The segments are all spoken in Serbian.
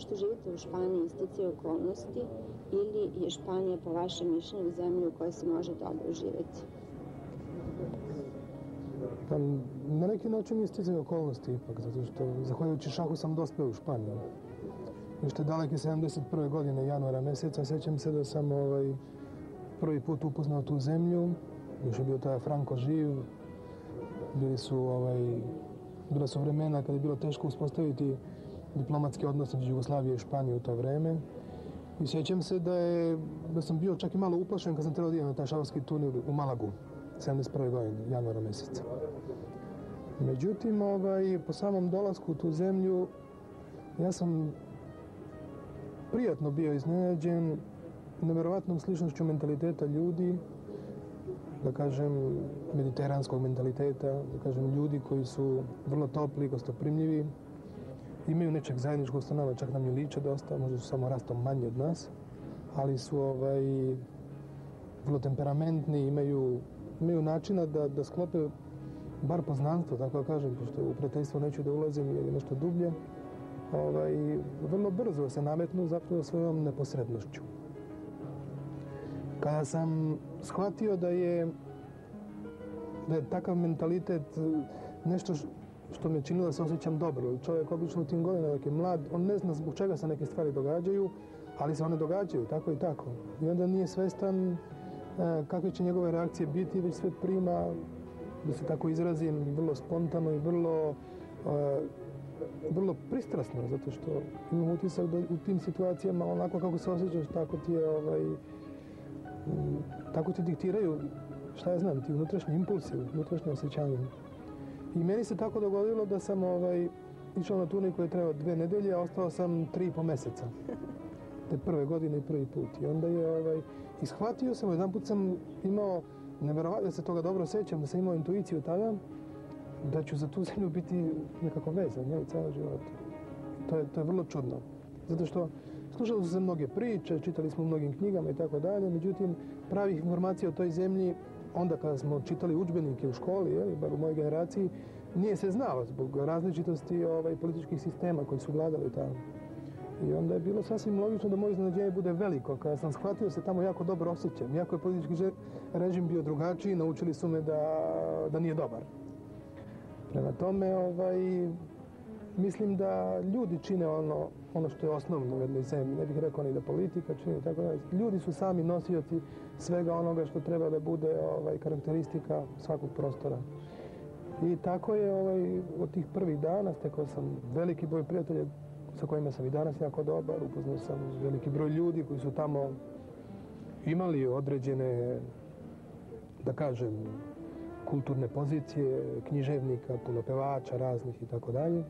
što živite u Španiji sticaj okolnosti ili je Španija po vašem mišljenju zemlja u kojoj se može dobro živjeti? Pa, na neki način je sticaj okolnosti ipak, zato što zahvaljujući šahu sam dospeo u Španiju. Još te daleke 71. godine, januara mjeseca, sjećam se da sam prvi put upoznao tu zemlju. Još je bio tada Franco živ. Bila su vremena kada je bilo teško uspostaviti diplomatske odnose između Jugoslavije i Španije u to vreme. I sjećam se da sam bio čak i malo uplašen kad sam trebao da idem na taj šahovski turnir u Malagu, 71. godine, januara mjeseca. Međutim, po samom dolasku u tu zemlju, ja sam prijatno bio iznenađen nevjerovatnom sličnošću mentaliteta ljudi, da kažem, mediteranskog mentaliteta, da kažem, ljudi koji su vrlo topli, gostoprimljivi, imaju nečeg zajedničkog sa nama, čak nam je liče dosta, možda su samo rastom manji od nas, ali su vrlo temperamentni, imaju načina da sklope bar poznanstvo, tako da kažem, pošto u prijateljstvo neću da ulazim jer je nešto dublje, vrlo brzo se nametnu zapravo svojom neposrednošću. Kada sam shvatio da je takav mentalitet nešto što me činilo da se osjećam dobro. Čovjek obično u tim godinama, dok je mlad, on ne zna zbog čega se neke stvari događaju, ali se one događaju, tako i tako. I onda nije svestan kakve će njegove reakcije biti, već sve prima, da se tako izrazim, vrlo spontano i vrlo pristrasno, zato što imam utisak da u tim situacijama onako kako se osjećaš, tako ti diktiraju, šta ja znam, ti unutrašnji impulsi, unutrašnje osjećanje. I meni se tako dogodilo da sam išao na turnir koji je trebao 2 nedelje, a ostao sam 3,5 mjeseca. Te prve godine i prvi put. I onda je, ishvatio sam, jedan put sam imao, nevjerovatno da se toga dobro sjećam, da sam imao intuiciju tada, da ću za tu zemlju biti nekako vezan, u cijelom životu. To je vrlo čudno. Zato što slušali su se mnoge priče, čitali smo u mnogim knjigama i tako dalje, međutim, pravih informacija o toj zemlji, onda kada smo čitali udžbenike u školi, bar u mojoj generaciji, nije se znalo zbog različitosti političkih sistema koji su vladali tamo. I onda je bilo sasvim logično da moje iznenađenje bude veliko. Kada sam shvatio se tamo jako dobro osjećam. Iako je politički režim bio drugačiji, naučili su me da nije dobar. Prema tome, mislim da ljudi čine ono što je osnovno u jednoj zemlji. Ne bih rekao ni da politika čini i tako dalje. Ljudi su sami nosioci svega onoga što treba da bude karakteristika svakog prostora. I tako je od tih prvih dana stekao sam veliki broj prijatelja sa kojima sam i danas jako dobar. Upoznao sam veliki broj ljudi koji su tamo imali određene, da kažem, kulturne pozicije, književnika, puno pevača raznih i tako dalje,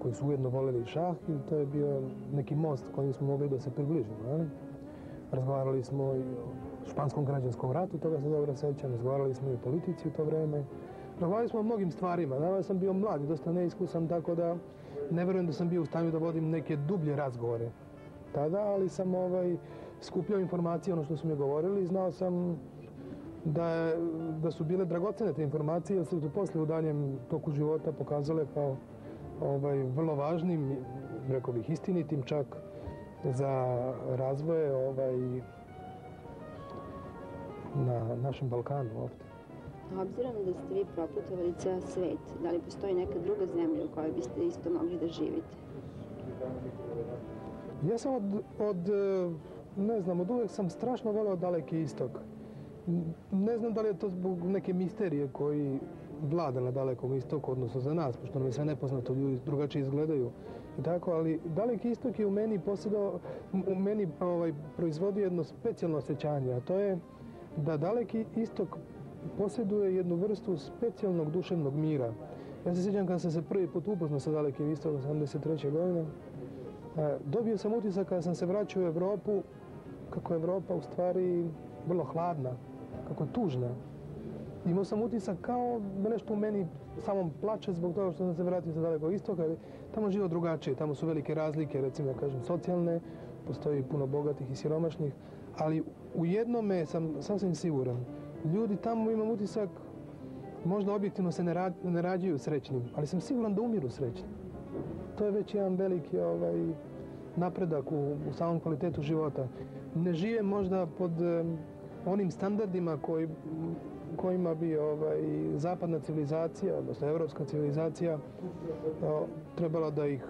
koji su ujedno voljeli šah i to je bio neki most kojim smo mogli da se približimo. Razgovarali smo i o španskom građanskom ratu, toga se dobro sećam, razgovarali smo i o politici u to vreme. Razgovarali smo o mnogim stvarima. Naravno sam bio mlad i dosta neiskusan, tako da ne vjerujem da sam bio u stanju da vodim neke dublje razgovore tada, ali sam skupljao informacije, ono što su mi govorili i znao sam da su bile dragocene te informacije, jer se posle u daljem toku života pokazale kao vrlo važnim, rekao bih istinitim čak, za razvoje na našem Balkanu ovdje. Obzirom da ste vi proputovali ceo svet, da li postoji neka druga zemlja u kojoj biste isto mogli da živite? Ja sam od uvek sam strašno voleo Daleki istok. Ne znam da li je to zbog neke misterije koji vlada na Dalekom istoku, odnosno za nas, pošto nam je sve nepoznato, ljudi drugačije izgledaju i tako, ali Daleki istok je u meni proizvodi jedno specijalno osjećanje, a to je da Daleki istok posjeduje jednu vrstu specijalnog duševnog mira. Ja se sjećam kada sam se prvi put upoznao sa Dalekim istokom 73. godine, dobio sam utisak kada sam se vraćao u Evropu, kako je Evropa u stvari vrlo hladna, kako je tužna. Imao sam utisak kao da nešto u meni samom plače zbog toga što sam se vratio sa Dalekog istoka. Tamo živo drugačije, tamo su velike razlike, recimo da kažem socijalne, postoji puno bogatih i siromašnih, ali u jednome sam sasvim siguran. Ljudi tamo, imam utisak, možda objektivno se ne rađaju srećnim, ali sam siguran da umiru srećni. To je već jedan veliki napredak u samom kvalitetu života. Ne žive možda pod onim standardima kojima bi zapadna civilizacija, odnosno evropska civilizacija, trebala da ih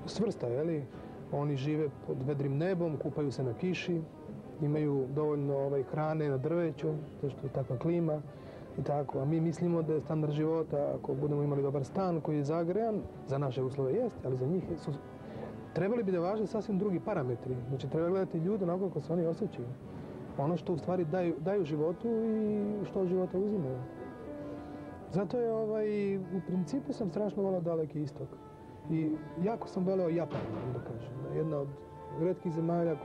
svrsta, jeli? Oni žive pod vedrim nebom, kupaju se na kiši, imaju dovoljno hrane na drveću, zašto je takva klima i tako. A mi mislimo da je standard života, ako budemo imali dobar stan koji je zagrejan, za naše uslove jeste, ali za njih su trebali bi da važe sasvim drugi parametri. Znači, treba gledati ljude onako kako se oni osjećaju. Ono što u stvari daju životu i što od života uzimaju. Zato je, u principu sam strašno volao Daleki istok. I jako sam voleo Japan, da kažem. Jedna od retkih zemalja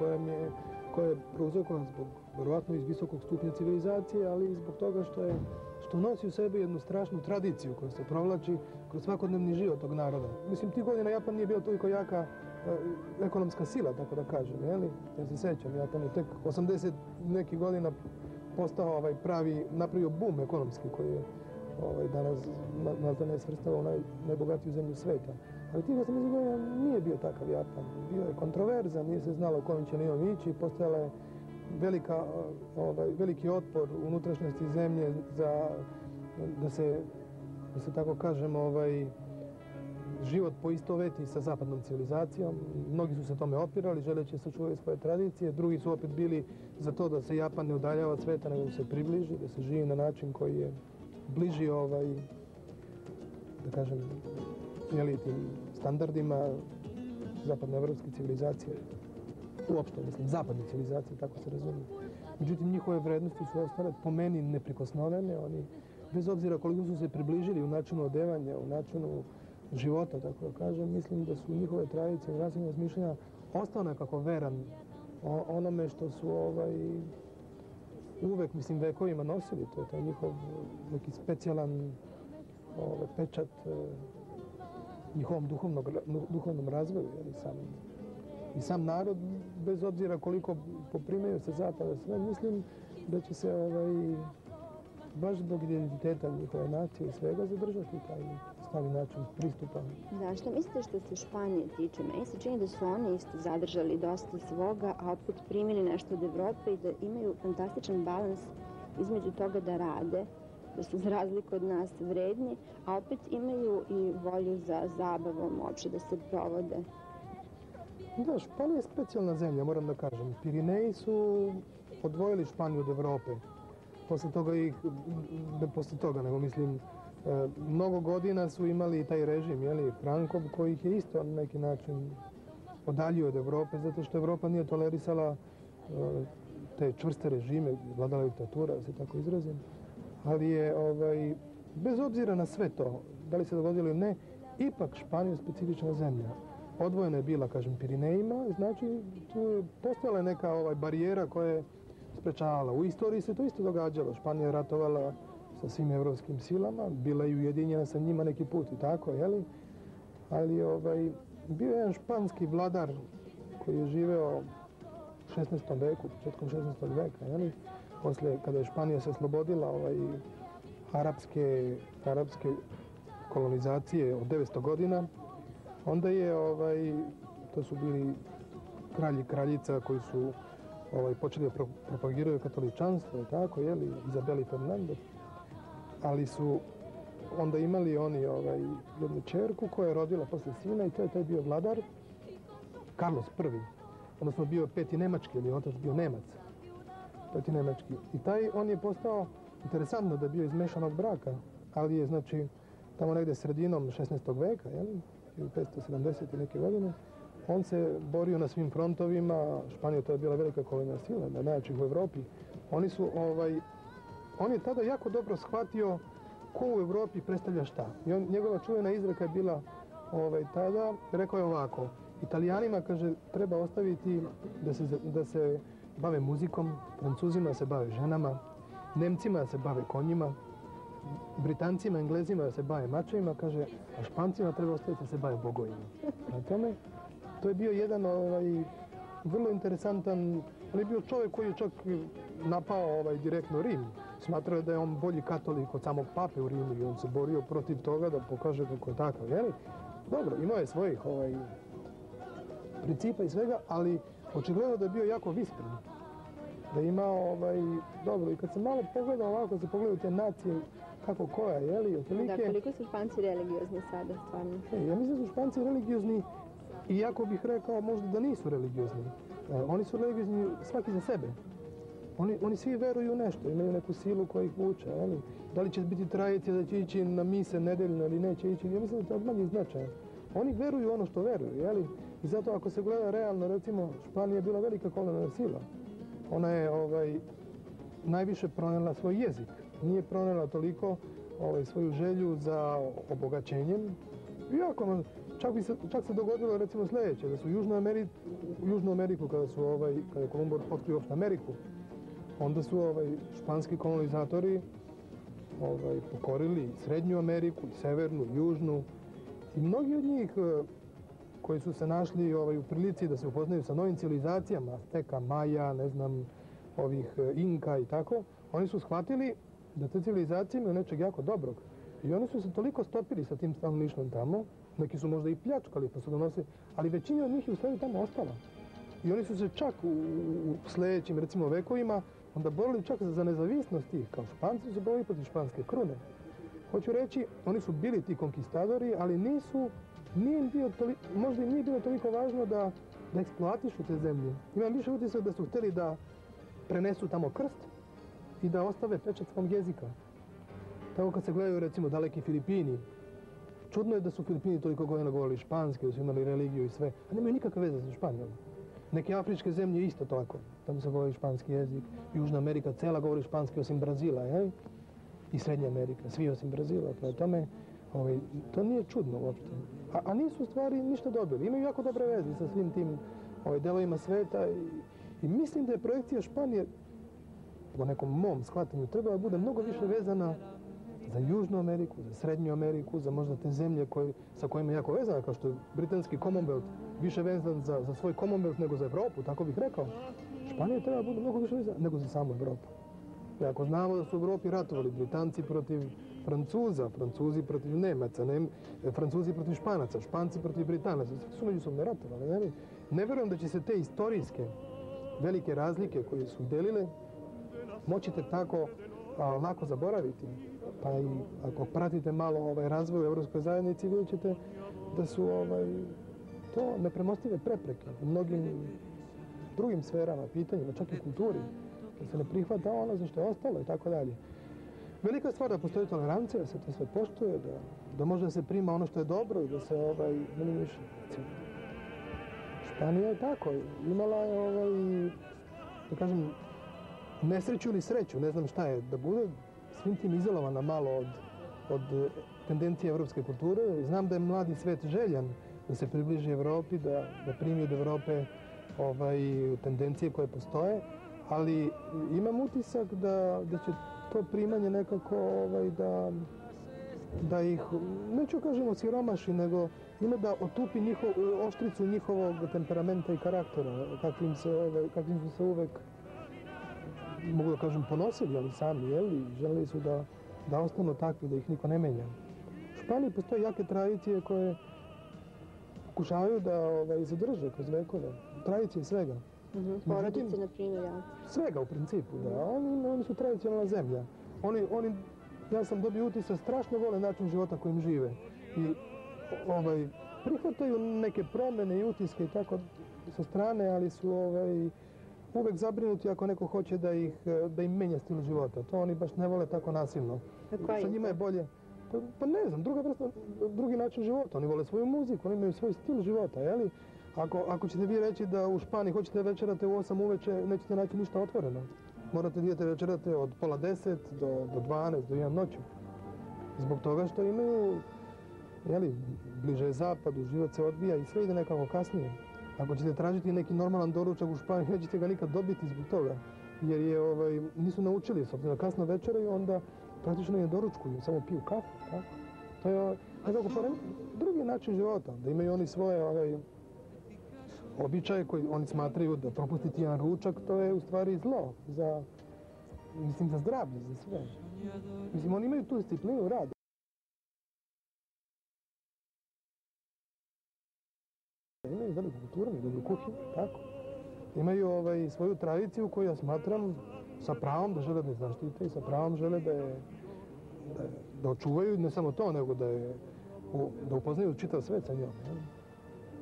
koja je prouzrokovana zbog, verovatno iz visokog stupnja civilizacije, ali i zbog toga što nosi u sebi jednu strašnu tradiciju koja se provlači kroz svakodnevni život tog naroda. Mislim, tih godina Japan nije bio toliko jaka ekonomska sila, tako da kažem, jeli? Ja se sećam, Japan je tek 80 nekih godina postao napravio bum ekonomski koji je danas ne svrstava u najbogatiju zemlju sveta. Ali tih 80 godina nije bio takav Japan. Bio je kontroverzan, nije se znalo kojim će linijom ići, postojala je veliki otpor u unutrašnjosti zemlje da se tako kažem, život poistoveti sa zapadnom civilizacijom. Mnogi su se tome opirali, želeći sačuvati svoje tradicije. Drugi su opet bili za to da se Japan ne udaljava od sveta, nego se približi, da se živi na način koji je bliži, da kažem, tim standardima zapadnoevropske civilizacije. Uopšte, mislim, zapadne civilizacije, tako se razumije. Međutim, njihove vrednosti su ostale po meni neprikosnovene. Oni, bez obzira koliko su se približili u načinu odevanja, u načinu života, tako da kažem, mislim da su njihove tradicije i način razmišljanja ostao nekako veran onome što su uvek, mislim, vekovima nosili. To je taj njihov neki specijalan pečat njihovom duhovnom razvoju. I sam narod, bez obzira koliko poprimaju se zapada sve, mislim da će se baš zbog identiteta njihove nacije i svega zadržati taj stari način pristupa. Da, što mislite što se Španije tiče? Meni se čini da su oni isto zadržali dosta svoga, a opet primili nešto od Evrope i da imaju fantastičan balans između toga da rade, da su za razliku od nas vredni, a opet imaju i volju za zabavom, uopšte da se provode. Da, Španija je specijalna zemlja, moram da kažem. Pirineji su odvojili Španiju od Evrope. Posle toga, nego mislim, mnogo godina su imali taj režim, Frankov, koji ih je isto na neki način odaljio od Evrope, zato što Evropa nije tolerisala te čvrste režime, vladala diktatura, da se tako izrazim. Ali je, bez obzira na sve to, da li se dogodilo ili ne, ipak Španija je specifična zemlja. Odvojena je bila, kažem, Pirinejima, znači tu je postojala neka barijera koja je sprečavala. U istoriji se to isto događalo. Španija je ratovala sa svim evropskim silama, bila je ujedinjena sa njima neki put i tako, jeli? Ali bio je jedan španski vladar koji je živeo u 16. veku, početkom 16. veka, jeli? Posle, kada je Španija se oslobodila arapske kolonizacije od 900 godina, onda je, to su bili kralji i kraljica koji su počeli da propagiraju katoličanstvo, tako, jeli, Izabeli Fernandez, ali su onda imali oni jednu čerku koja je rodila posle sina i to je taj bio vladar, Carlos I, odnosno bio peti nemački, ili otac bio Nemac, peti nemački. I on je postao, interesantno da je bio iz mešanog braka, ali je, znači, tamo negde sredinom 16. veka, jeli, 1570 neke godine, on se borio na svim frontovima. Španija, to je bila velika kolonija sila, najjačih u Evropi. On je tada jako dobro shvatio ko u Evropi predstavlja šta. I njegova čuvena izreka je bila tada, rekao je ovako: Italijanima, kaže, treba ostaviti da se bave muzikom, Francuzima da se bave ženama, Nemcima da se bave konjima, Britancima, Englezima da se bave mačevima, kaže, a Špancima treba ostaviti da se bave bogovima. Na tome, to je bio jedan vrlo interesantan, on je bio čovjek koji je čak napao direktno Rim. Smatrao je da je on bolji katolik od samog pape u Rimu i on se borio protiv toga da pokaže kako je takav, jeli? Dobro, imao je svojih principa i svega, ali očigledno da je bio jako vispren. Da je imao, dobro, i kad se malo pogleda ovako, se pogledaju te nacije, kako koja, jeli, otprilike... Da, koliko su Španci religiozni sada, stvarno? Ja mislim da su Španci religiozni, iako bih rekao možda da nisu religiozni. Oni su religiozni svaki za sebe. Oni svi veruju u nešto, imaju neku silu koja ih vuče, jeli? Da li će biti tradicija da će ići na mise nedeljno ili neće ići, ja mislim da to je od manjih značaja. Oni veruju ono što veruju, jeli? I zato ako se gleda realno, recimo, Španija je bila velika kolonijalna sila. Ona je najviše pronela svoj jezik. Nije pronela toliko svoju želju za obogaćenjem. Iako, čak se dogodilo recimo sljedeće, da su Južnu Ameriku, kada je Kolumbor otkrio uopšte Ameriku, onda su španski kolonizatori pokorili Srednju Ameriku, i Severnu, i Južnu. I mnogi od njih koji su se našli u prilici da se upoznaju sa novim civilizacijama, Azteka, Maja, ne znam, Inka i tako, oni su shvatili da te civilizacije imaju nečeg jako dobrog. I oni su se toliko stopili sa tim stanovništvom tamo, neki su možda i pljačkali pa su donosili, ali većina od njih je u stvari tamo ostala. I oni su se čak u sljedećim, recimo, vekovima onda borili čak za nezavisnost tih, kao Španci su se borili protiv španske krune. Hoću reći, oni su bili ti konkistadori, ali možda im nije bilo toliko važno da eksploatišu te zemlje. Imam više utisak da su htjeli da prenesu tamo krst i da ostave pečat svog jezika. Tako kad se gledaju, recimo, daleki Filipini, čudno je da su Filipini toliko godina govorili španski, da su imali religiju i sve, a nemaju nikakve veze sa Španijom. Neke afričke zemlje isto tako, tamo se govori španski jezik. Južna Amerika cela govori španski osim Brazila, jel? I Srednja Amerika, svi osim Brazila. Prema tome, to nije čudno uopšte. A nisu u stvari ništa dobili. Imaju jako dobre veze sa svim tim delovima sveta i mislim da je projekcija Španije, po nekom mom shvatanju, trebala da bude mnogo više vezana za Južnu Ameriku, za Srednju Ameriku, za možda te zemlje sa kojima je jako vezana, kao što je britanski Commonwealth, više vezan za svoj Commonwealth nego za Evropu, tako bih rekao. Španija treba da bude mnogo više vezana nego za samu Evropu. I ako znamo da su u Evropi ratovali Britanci protiv Francuza, Francuzi protiv Nemaca, Francuzi protiv Španaca, Španci protiv Britanaca, svi su međusobno ratovali. Ne verujem da će se te istorijske velike razlike koje su delile moći tek tako lako zaboraviti. Pa i ako pratite malo razvoj u Evropskoj zajednici, vidjet ćete da su to nepremostive prepreke u mnogim drugim sferama, pitanjima, čak i kulturi. Da se ne prihvata ono za što je ostalo i tako dalje. Velika stvar da postoji tolerancija, da se to sve poštuje, da može da se prima ono što je dobro i da se minimiše. Španija je tako, imala je, da kažem, nesreću ili sreću, ne znam šta je, da bude svim tim izolovana malo od tendencije evropske kulture. Znam da je mladi svet željan da se približi Evropi, da primi od Evrope tendencije koje postoje, ali imam utisak da će to primanje nekako da ih, neću kažem osiromaši, nego ima da otupi oštricu njihovog temperamenta i karaktera, kakvim su se uvek, mogu da kažem, ponosili, ali sami, jeli, želeli su da ostanu takvi, da ih niko ne menja. U Španiji postoje jake tradicije koje pokušavaju da zadrže kroz vekove. Tradicije svega. Porodice, na primjer, ja. Svega, u principu, da. Oni su tradicionalna zemlja. Ja sam dobio utisak, strašno vole način života kojim žive. I prihvataju neke promjene i utiske i tako sa strane, ali su uvek zabrinuti ako neko hoće da im menja stil života. To oni baš ne vole tako nasilno. Sa njima je bolje. Pa ne znam, drugi način života. Oni vole svoju muziku, oni imaju svoj stil života, jeli? Ako ćete vi reći da u Španiji hoćete večerate u 8 uveče, nećete naći ništa otvoreno. Morate da večerate od pola 10 do 12, do 1 noću. Zbog toga što imaju, jeli, bliže je zapadu, život se odvija i sve ide nekako kasnije. Ako ćete tražiti neki normalan doručak u Španiji, nećete ga nikad dobiti zbog toga. Jer nisu naučili, s obzirom kasno večeraju, onda praktično ne doručkuju, samo piju kafu. Tako. To je nekako drugi način života, da imaju oni svoje običaje koji oni smatraju da propustiti jedan ručak, to je u stvari zlo za zdravlje, za sve. Mislim, oni imaju tu disciplinu rada. imaju veliku kulturu, imaju dobru kuhinju, tako. Imaju svoju tradiciju koju ja smatram sa pravom da žele da je zaštite i sa pravom žele da očuvaju ne samo to, nego da upoznaju čitav svet sa njom.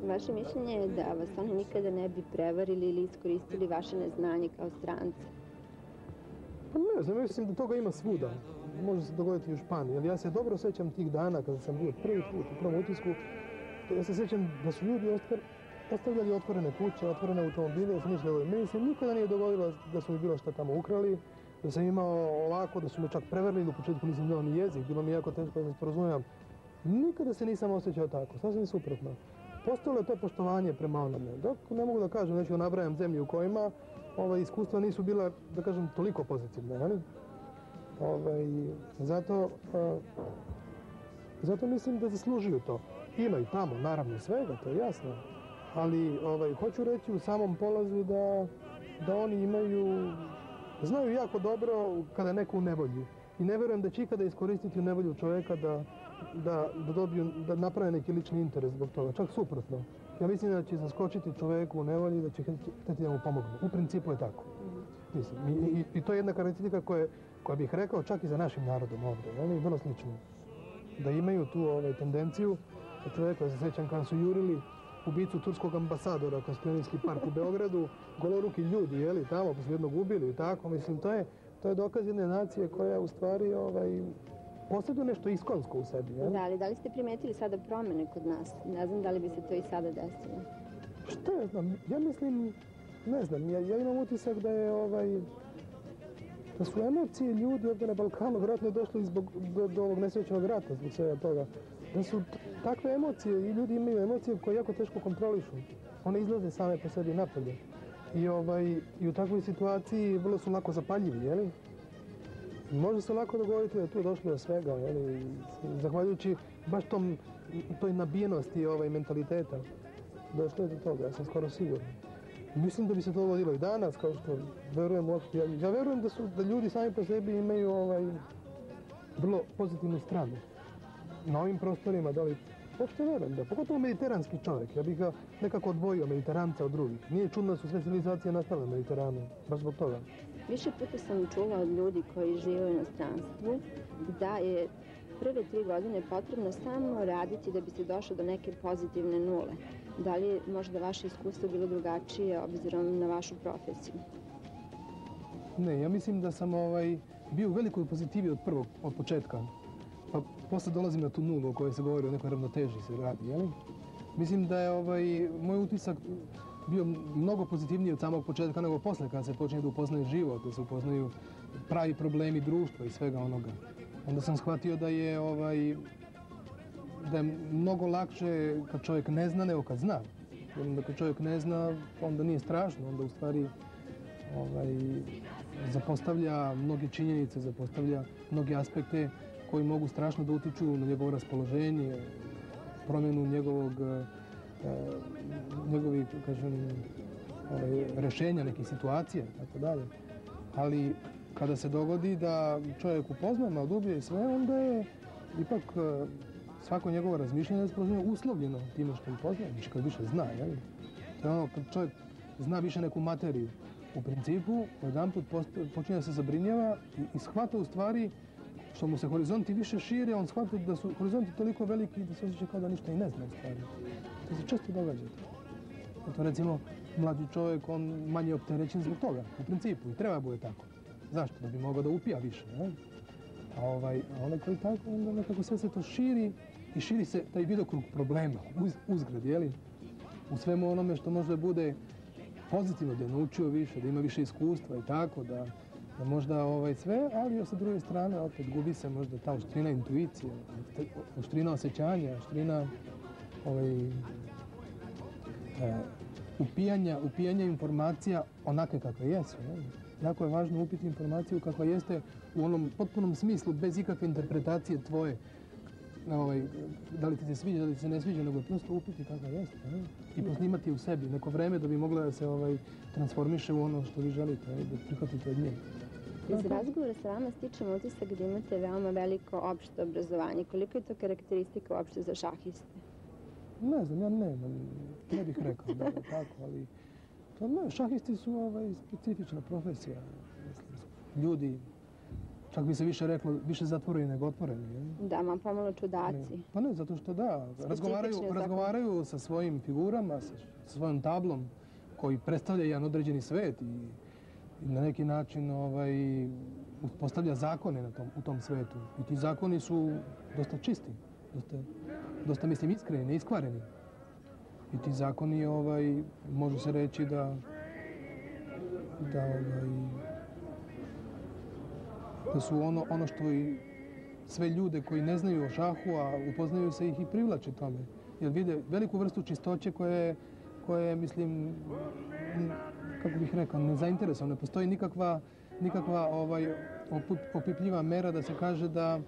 Vaše mišljenje je da vas oni nikada ne bi prevarili ili iskoristili vaše neznanje kao stranca? Pa ne znam, mislim da toga ima svuda. Može se dogoditi i u Španiji, ali ja se dobro sjećam tih dana kada sam bio prvi put u prvom utisku. Ja se sjećam da su ljudi ostavljali otvorene kuće, otvorene automobile, da sam mislio, meni se nikada nije dogodilo da su mi bilo šta tamo ukrali, da sam imao ovako, da su me čak prevarili, u početku nisam znao ni jezik, bilo mi jako teško da se sporazumijem. Nikada se nisam osjećao tako, sasvim suprotno. Postojalo je to poštovanje prema onome. Dok ne mogu da kažem, neću nabrajam zemlje u kojima iskustva nisu bila, da kažem, toliko pozitivne. Zato mislim da zaslužuju to. Ima i tamo, naravno, svega, to je jasno. Ali hoću reći u samom polazu da oni znaju jako dobro kada je neko u nevolji. I ne vjerujem da će ikada iskoristiti u nevolju čovjeka da naprave neki lični interes zbog toga. Čak suprotno. Ja mislim da će zaskočiti čovjeku u nevolji i da će htjeti da mu pomogne. U principu je tako. I to je jedna karakteristika koja bih rekao čak i za našim narodom ovdje. Oni je vrlo slično. Da imaju tu tendenciju, čovjek koji se sjećam kada su jurili ubicu turskog ambasadora kroz Pionirski park u Beogradu, goloruki ljudi, tamo, poslije jednog ubili i tako. Mislim, to je dokaz jedne nacije koja u stvari posjeduje nešto iskonsko u sebi. Da li ste primetili sada promjene kod nas? Ne znam da li bi se to i sada desilo. Šta ja znam? Ja mislim, ne znam, ja imam utisak da su emocije ljudi ovdje na Balkanu vjerojatno došli do ovog nesrećnog rata, zbog svega toga. Da su takve emocije i ljudi imaju emocije koje jako teško kontrolišu. One izlaze same po sebi napolje. I u takvoj situaciji vrlo su lako zapaljivi, jeli? Može se lako dogovoriti da je tu došlo do svega, jeli? Zahvaljujući baš toj nabijenosti mentaliteta. Došlo je do toga, ja sam skoro siguran. Mislim da bi se to dogodilo i danas, kao što verujem uopšte. Ja verujem da ljudi sami po sebi imaju vrlo pozitivnu stranu. Na ovim prostorima, da li uopšte verujem da, pogotovo mediteranski čovjek, ja bih ga nekako odvojio Mediteranca od drugih. Nije čudno da su sve civilizacije nastale na Mediteranu, baš zbog toga. Više puta sam čula od ljudi koji žive u inostranstvu da je prve 3 godine potrebno samo raditi da bi se došlo do neke pozitivne nule. Da li je možda vaše iskustvo bilo drugačije obzirom na vašu profesiju? Ne, ja mislim da sam bio u velikoj pozitivi od početka. Pa posle dolazim na tu nulu o kojoj se govori o nekoj ravnoteži se radi, jeli? Mislim da je moj utisak bio mnogo pozitivniji od samog početka nego posle, kada se počinje da upoznaje život, da se upoznaju pravi problemi društva i svega onoga. Onda sam shvatio da je mnogo lakše kad čovjek ne zna nego kad zna. Jer onda kad čovjek ne zna, onda nije strašno, onda u stvari zapostavlja mnoge činjenice, zapostavlja mnoge aspekte koji mogu strašno da utiču na njegovo raspoloženje, promjenu njegovih, kažem, rješenja, nekih situacija, tako dalje. Ali kada se dogodi da čovjek upozna malo dublje i sve, onda je ipak svako njegovo razmišljanje uslovljeno time što upoznaje, kad više zna. Jel? To je ono, kad čovjek zna više neku materiju, u principu, jedanput počinje da se zabrinjava i shvata u stvari što mu se horizonti više šire, on shvata da su horizonti toliko veliki da se osjeća kao da ništa i ne zna u stvari. To se često događa. Eto, recimo, mlađi čovjek, on manje opterećen zbog toga, u principu, i treba bude tako. Zašto? Da bi mogao da upija više, ne? A onaj koji tako, onda nekako sve se to širi i širi se taj vidokrug problema, uzgred, jeli? U svemu onome što možda bude pozitivno, da je naučio više, da ima više iskustva i tako, da možda sve, ali sa druge strane opet gubi se možda ta oštrina intuicije, oštrina osjećanja, oštrina upijanja informacija onakve kakve jesu. Ne? Jako je važno upiti informaciju kakva jeste u onom potpunom smislu, bez ikakve interpretacije tvoje. Da li ti se sviđa, da li ti se ne sviđa, nego prosto upiti kakva jeste. Ne? I posnimati u sebi neko vreme da bi mogla da se transformiše u ono što vi želite, da prihvatite od nje. Iz razgovora sa vama stičem utisak da imate veoma veliko opšte obrazovanje. Koliko je to karakteristika uopšte za šahiste? Ne znam, ja ne bih rekao da je tako, ali šahisti su specifična profesija. Ljudi, čak bi se više reklo, više zatvoreni nego otvoreni. Da, ma pomalo čudaci. Pa ne, zato što razgovaraju sa svojim figurama, sa svojom tablom koji predstavlja jedan određeni svet i na neki način uspostavlja zakone u tom svetu. I ti zakoni su dosta čisti, dosta mislim iskreni, neiskvareni. I ti zakoni, može se reći da su ono što i sve ljude koji ne znaju o šahu, a upoznaju se ih i privlači tome. Jer vide veliku vrstu čistoće koje mislim, kako bih rekao, nezainteresovano. Ne postoji nikakva opipljiva mera da se kaže da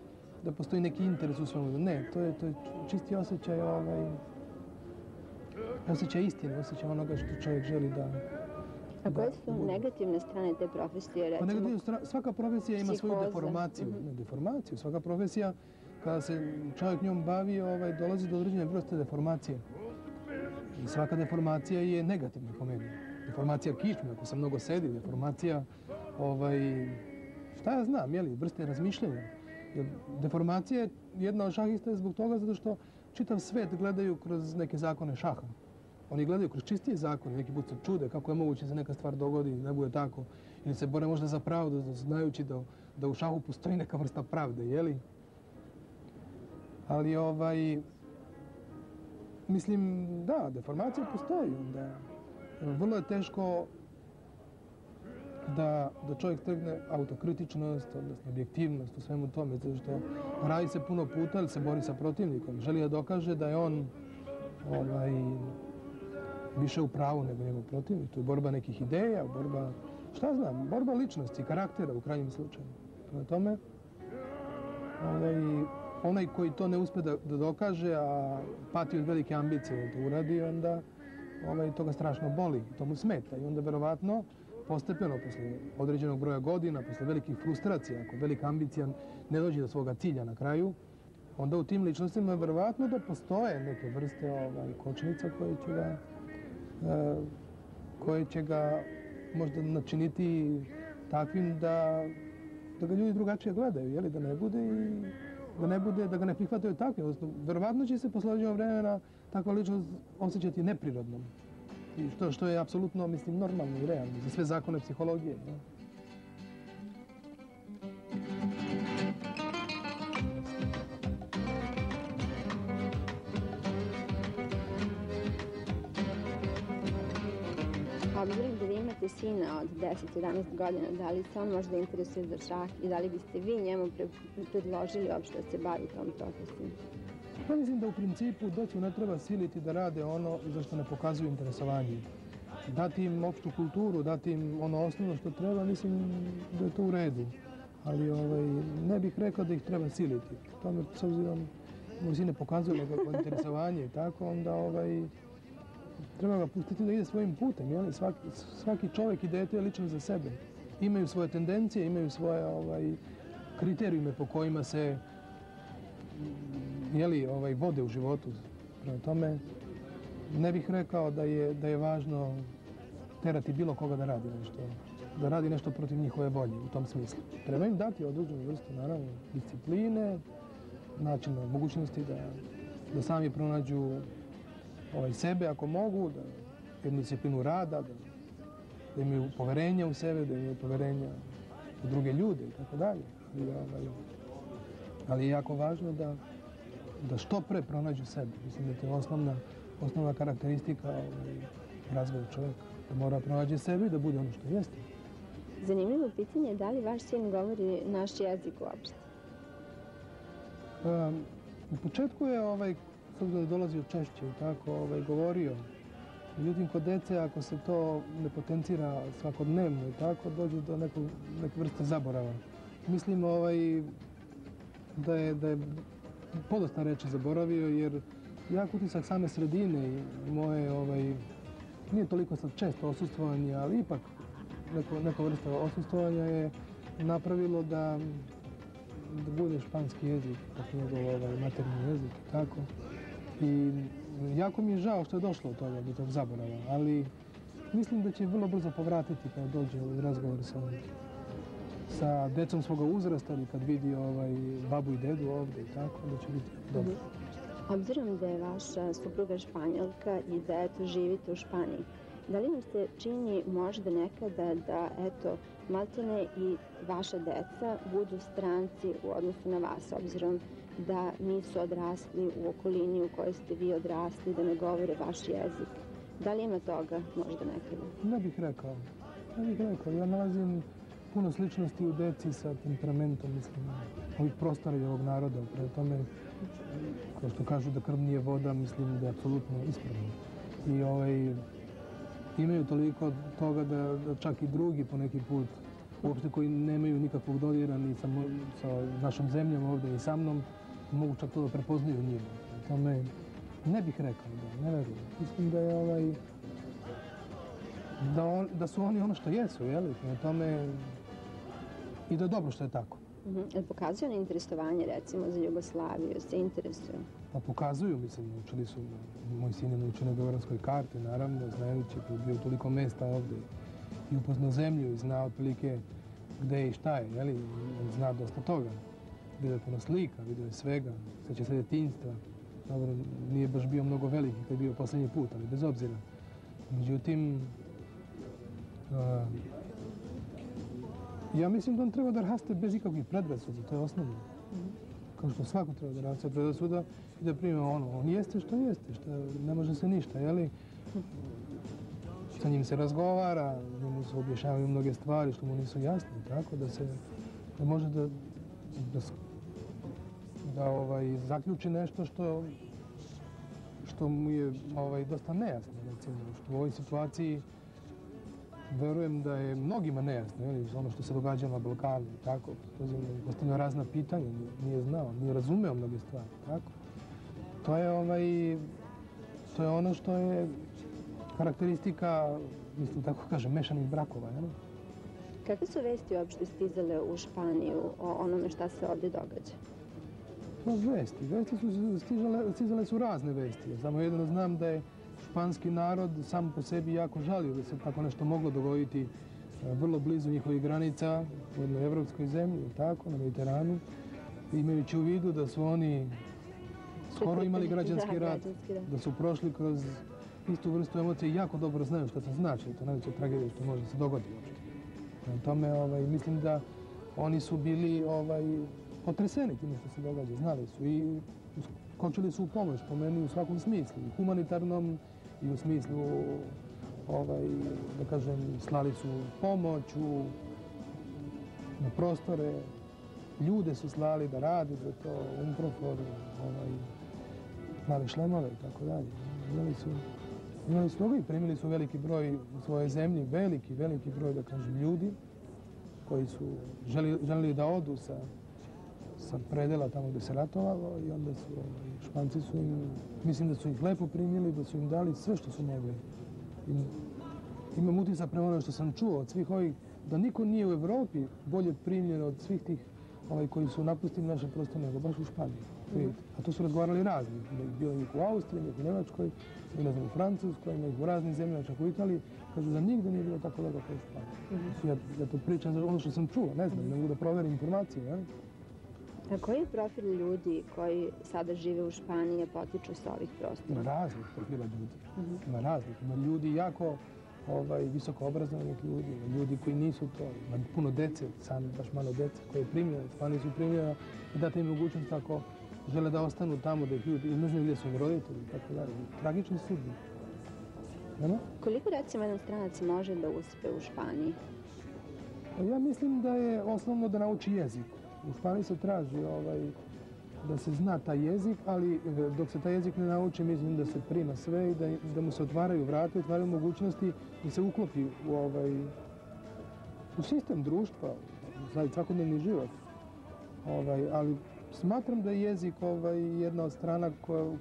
postoji neki interes u svemu. Ne, to je čisti osjećaj, osjećaj istine, osjećaj onoga što čovjek želi da... A koje su negativne strane te profesije, recimo? Svaka profesija ima svoju deformaciju. Svaka profesija, kada se čovjek njom bavi, dolazi do određene vrste deformacije. I svaka deformacija je negativna po meni. Deformacija kičme, ako se mnogo sedi, deformacija, šta ja znam, vrste razmišljanja. Deformacija je jedna od šahista zbog toga zato što čitav svet gledaju kroz neke zakone šaha. Oni gledaju kroz čistije zakone, neki put se čude kako je moguće da se neka stvar dogodi, ne bude tako. Ili se bore možda za pravdu, znajući da u šahu postoji neka vrsta pravde, jeli? Ali mislim, da, deformacija postoji. Vrlo je teško da čovjek trgne autokritičnost, odnosno objektivnost u svemu tome, zato što radi se puno puta ili se bori sa protivnikom. Želi da dokaže da je on više u pravu nego njegov protivnik. To je borba nekih ideja, borba ličnosti, karaktera u krajnjem slučaju. Prema tome, onaj koji to ne uspe da dokaže, a pati od velike ambicije da to uradi, onda to ga strašno boli, to mu smeta. I onda verovatno postepeno, posle određenog broja godina, posle velikih frustracija, ako velika ambicija ne dođe do svoga cilja na kraju, onda u tim ličnostima je verovatno da postoje neke vrste kočnica koje će ga možda načiniti takvim da ga ljudi drugačije gledaju, da ga ne prihvataju takvim. Verovatno će se posle određenog vremena takva ličnost osjećati neprirodnom. Što je apsolutno, mislim, normalno i realno za sve zakone psihologije. Obzirom da vi imate sina od 10-11 godina, da li se on možda interesuje za šah i da li biste vi njemu predložili uopšte da se bavi tom profesijom? Ja mislim da u principu djecu ne treba siliti da rade ono za što ne pokazuju interesovanje. Dati im opštu kulturu, dati im ono osnovno što treba, mislim da je to u redu. Ali ne bih rekao da ih treba siliti. Tome, s obzirom, moj sin ne pokazuje nekako interesovanje i tako, onda treba ga pustiti da ide svojim putem. Svaki čovjek i dete je lično za sebe. Imaju svoje tendencije, imaju svoje kriterijume po kojima se vode u životu. Prema tome, ne bih rekao da je važno terati bilo koga da radi nešto protiv njihove volje u tom smislu. Treba im dati određenu vrstu, naravno, discipline, načina, mogućnosti da sami pronađu sebe ako mogu, da jednu disciplinu rada, da imaju poverenja u sebe, da imaju poverenja u druge ljude i tako dalje. Ali je jako važno da što pre pronađu sebe. Mislim da je to osnovna karakteristika razvoja čovjeka. Da mora pronađe sebe i da bude ono što jeste. Zanimljivo pitanje je da li vaš sin govori naš jezik uopšte? U početku je s obzirom da dolazio češće i tako govorio. Međutim, kod dece, ako se to ne potencira svakodnevno i tako, dođe do neke vrste zaborava. Mislim da je podosta reči zaboravio, jer jak utisak same sredine i moje, nije toliko sad često osustvovanje, ali ipak neka vrsta osustvovanja je napravilo da bude španski jezik, tako njegov maternji jezik i tako. I jako mi je žao što je došlo do tog zaborava, ali mislim da će vrlo brzo povratiti kada dođe u razgovor sa decom svoga uzrasta ili kad vidi babu i dedu ovdje i tako, da će biti dobro. Obzirom da je vaša supruga Španjolka i da eto živite u Španiji, da li vam se čini možda nekada da eto maltene i vaša deca budu stranci u odnosu na vas, obzirom da nisu odrasli u okolini u kojoj ste vi odrasli, da ne govore vaš jezik? Da li ima toga možda nekada? Ne bih rekao. Ja nalazim puno sličnosti u deci sa temperamentom, mislim, ovih prostora i ovog naroda. Prema tome, kao što kažu da krv nije voda, mislim da je apsolutno ispravno. I imaju toliko toga da čak i drugi po neki put, uopšte koji nemaju nikakvog dodira ni sa našom zemljom ovdje i sa mnom, mogu čak to da prepoznaju njima. Prema tome, ne bih rekao, ne verujem. Mislim da je da su oni ono što jesu, jeli? Prema tome, i da je dobro što je tako. Pokazuju oni interesovanje, recimo, za Jugoslaviju? Se interesuju? Pa pokazuju, mislim, učili su, moj sin je naučio na geografskoj karti, naravno, znajući da je bio toliko mesta ovdje i upoznao zemlju i zna otprilike gde je i šta je, jeli? On zna dosta toga. Vidio je puno slika, vidio je svega, seća se djetinjstva. Dobro, nije baš bio mnogo veliki kad je bio posljednji put, ali bez obzira. Međutim, ja mislim da on treba da raste bez ikakvih predrasuda, to je osnovno. Kao što svako treba da raste predrasuda i da prime on jeste, što ne može se ništa, jeli? Sa njim se razgovara, njemu se objašnjavaju mnoge stvari što mu nisu jasne, tako da može da zaključi nešto što mu je dosta nejasno, recimo, što u ovoj situaciji verujem da je mnogima nejasno, ono što se događa na Balkanu, tako, postavljaju razna pitanja, nije znao, nije razumeo mnoge stvari, tako. To je ono što je karakteristika, mislim, tako kažem, mešanih brakova, jel? Kakve su vesti uopšte stizale u Španiju o onome šta se ovdje događa? Pa vesti stizale su razne vesti. Samo jedno znam da je španski narod sam po sebi jako žalio da se tako nešto moglo dogoditi vrlo blizu njihovih granica u jednoj evropskoj zemlji, tako, na Mediteranu, imajući u vidu da su oni skoro imali građanski rat, da su prošli kroz istu vrstu emocije i jako dobro znaju što to znači. To je najveća tragedija što može se dogoditi uopšte. Na tome mislim da oni su bili potreseni time što se događa, znali su i skočili su u pomoć, po meni u svakom smislu, i humanitarnom i u smislu, da kažem, slali su pomoć na prostore, ljude su slali da radi za to, Unprofor, male šlemove i tako dalje. Imali su toga i primili su veliki broj u svojoj zemlji, veliki broj, da kažem, ljudi koji su želili da odu sa predela tamo gdje se ratovalo i onda su Španci su im, mislim da su ih lepo primili, da su im dali sve što su mogli. Imam utisak prema ono što sam čuo od svih ovih, da niko nije u Evropi bolje primljen od svih tih koji su napustili naše prostore nego baš u Španiji. A to su razgovarali razni. Bilo ih u Austriji, ih u Njemačkoj, ne znam, u Francuskoj, ih u raznim zemljama, čak u Italiji. Kažu da nigde nije bilo tako lepo kao u Španiji. Ja to pričam za ono što sam čuo, ne znam, ne mogu da proverim informacije. Ja? A koji je profil ljudi koji sada žive u Španiji, a potiču sa ovih prostora? Raznih profila ljudi. Ima raznih. Ima ljudi jako visoko obrazovanih ljudi, ljudi koji nisu to. Ima puno dece, baš malo dece koje je primljeno. Španiji su primljeno i date im mogućnost ako žele da ostanu tamo, da ih ljudi ne znaju gdje su im roditelji i tako dalje. Tragični sudbi. Koliko, recimo, jedan stranac može da uspe u Španiji? Ja mislim da je osnovno da nauči jezik. U Španiji se traži da se zna taj jezik, ali dok se taj jezik ne nauči, mislim da se prima sve i da mu se otvaraju vrata, otvaraju mogućnosti da se uklopi u sistem društva, za svakodnevni život. Ali smatram da je jezik jedna od strana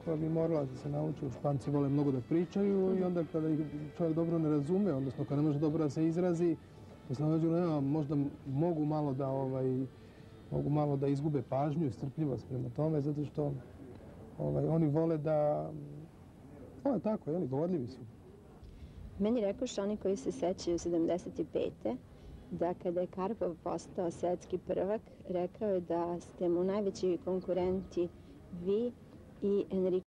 koja bi morala da se nauči. Španci vole mnogo da pričaju i onda kada ih čovjek dobro ne razume, odnosno kada ne može dobro da se izrazi, možda mogu malo da izgube pažnju i strpljivost prema tome, zato što Oni vole da... Ovo je tako, jeli, govorljivi su. Meni rekoše oni koji se sećaju 75. da kada je Karpov postao svetski prvak, rekao je da ste mu najveći konkurenti vi i Enrique